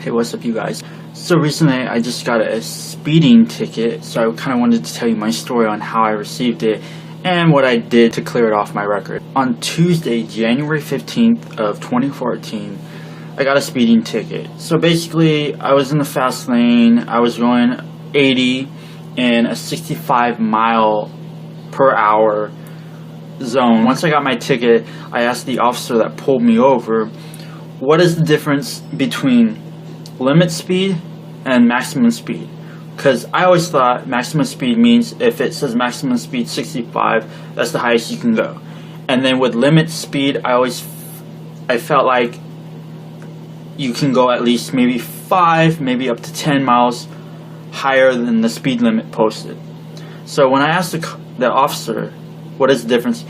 Hey, what's up you guys? So recently I just got a speeding ticket, so I kind of wanted to tell you my story on how I received it and what I did to clear it off my record. On Tuesday, January 15th of 2014, I got a speeding ticket. So basically, I was in the fast lane, I was going 80 in a 65 mile per hour zone. Once I got my ticket, I asked the officer that pulled me over, what is the difference between limit speed and maximum speed? Because I always thought maximum speed means if it says maximum speed 65, that's the highest you can go. And then with limit speed, I felt like you can go at least maybe 5, maybe up to 10 miles higher than the speed limit posted. So when I asked the officer what is the difference,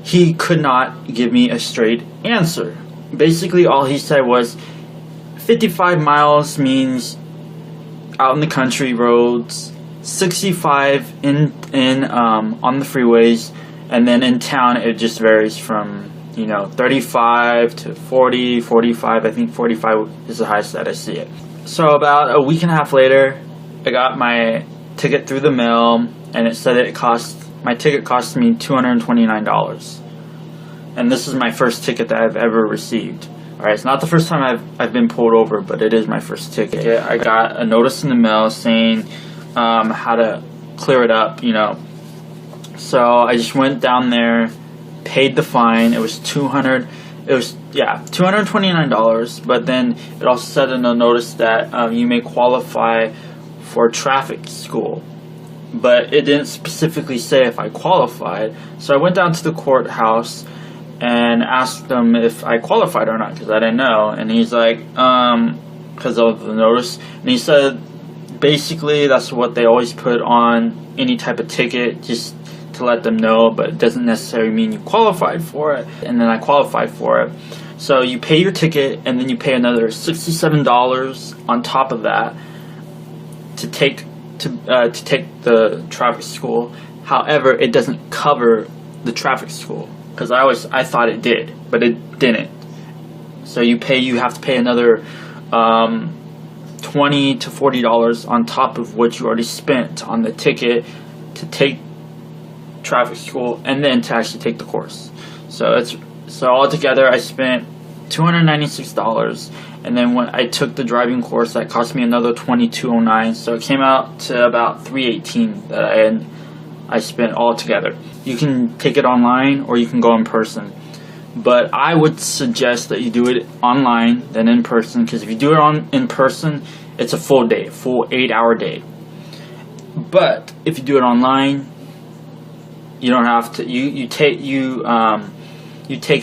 he could not give me a straight answer. Basically all he said was 55 miles means out in the country roads, 65 in on the freeways, and then in town it just varies from 35 to 40, 45. I think 45 is the highest that I see it. So about a week and a half later, I got my ticket through the mail, and it said my ticket cost me $229. And this is my first ticket that I've ever received. Alright, it's not the first time I've been pulled over, but it is my first ticket. I got a notice in the mail saying how to clear it up, So I just went down there, paid the fine. It was $229, but then it also said in the notice that you may qualify for traffic school. But it didn't specifically say if I qualified. So I went down to the courthouse and asked them if I qualified or not, because I didn't know. And he's like, because of the notice. And he said, basically, that's what they always put on any type of ticket, just to let them know, but it doesn't necessarily mean you qualified for it. And then I qualified for it. So you pay your ticket, and then you pay another $67 on top of that to take the traffic school. However, it doesn't cover the traffic school, because I thought it did, but it didn't. So you have to pay another $20 to $40 on top of what you already spent on the ticket to take traffic school, and then to actually take the course. So altogether I spent $296, and then when I took the driving course, that cost me another $2209. So it came out to about $318 that I spent all together. You can take it online or you can go in person, but I would suggest that you do it online than in person, because if you do it in person, it's a full day, full 8-hour day. But if you do it online, you don't have to. You take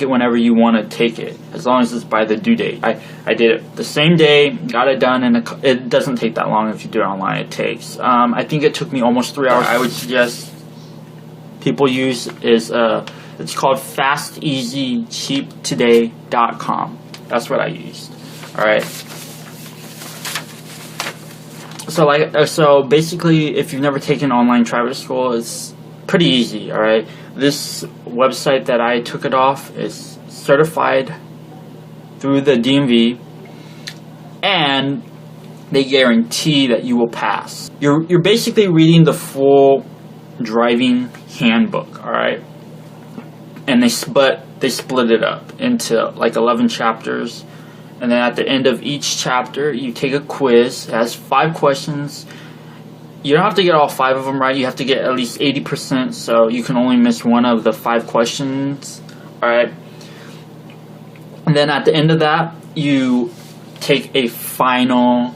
it whenever you want to take it, as long as it's by the due date. I did it the same day, got it done, and it doesn't take that long if you do it online. It takes, I think it took me almost 3 hours. I would suggest people use it's called fasteasycheaptoday.com. That's what I used. All right. So basically, if you've never taken online traffic school, it's pretty easy. All right. This website that I took it off is certified through the DMV, and they guarantee that you will pass. You're basically reading the full driving handbook, all right? And they split it up into like 11 chapters, and then at the end of each chapter, you take a quiz. It has 5 questions. You don't have to get all 5 of them right. You have to get at least 80%, so you can only miss one of the 5 questions. Alright? And then at the end of that, you take a final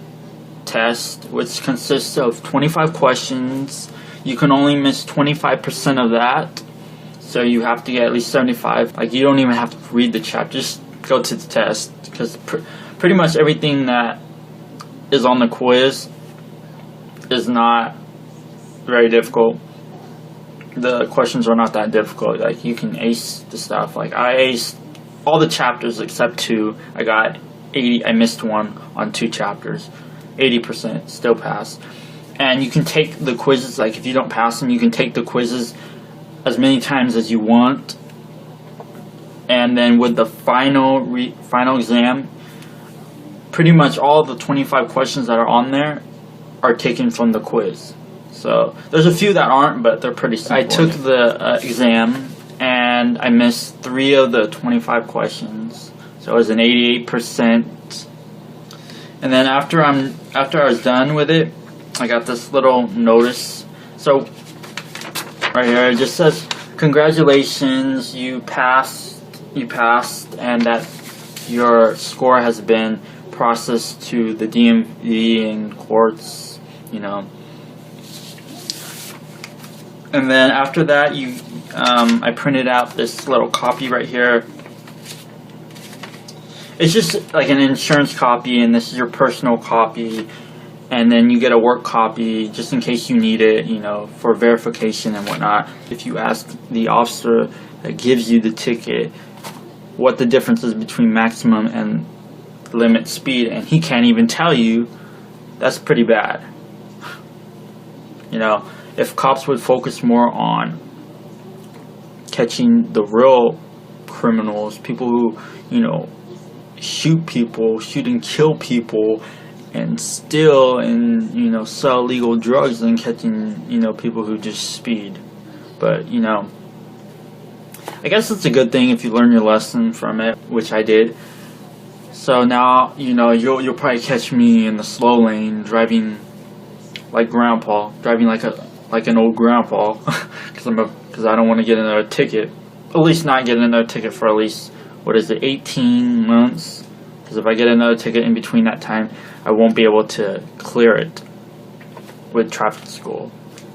test, which consists of 25 questions. You can only miss 25% of that, so you have to get at least 75. Like, you don't even have to read the chapter. Just go to the test, because pretty much everything that is on the quiz is not very difficult. The questions are not that difficult. Like, you can ace the stuff. Like, I aced all the chapters except 2. I got 80. I missed 1 on 2 chapters. 80%, still pass. And you can take the quizzes. Like, if you don't pass them, you can take the quizzes as many times as you want. And then with the final exam, pretty much all the 25 questions that are on there are taken from the quiz. So there's a few that aren't, but they're pretty simple. I took the exam and I missed 3 of the 25 questions, so it was an 88%. And then after I was done with it, I got this little notice. So right here it just says, "Congratulations, you passed, and that your score has been processed to the DMV and courts, you know." And then after that, I printed out this little copy right here. It's just like an insurance copy, and this is your personal copy. And then you get a work copy just in case you need it, you know, for verification and whatnot. If you ask the officer that gives you the ticket what the difference is between maximum and limit speed, and he can't even tell you, that's pretty bad. You know, if cops would focus more on catching the real criminals, people who, you know, shoot and kill people and steal and, you know, sell illegal drugs, than catching, you know, people who just speed. But, you know, I guess it's a good thing if you learn your lesson from it, which I did. So now, you know, you'll probably catch me in the slow lane driving like grandpa, driving like an old grandpa, because I don't want to get another ticket. At least not get another ticket for at least, 18 months. Because if I get another ticket in between that time, I won't be able to clear it with traffic school.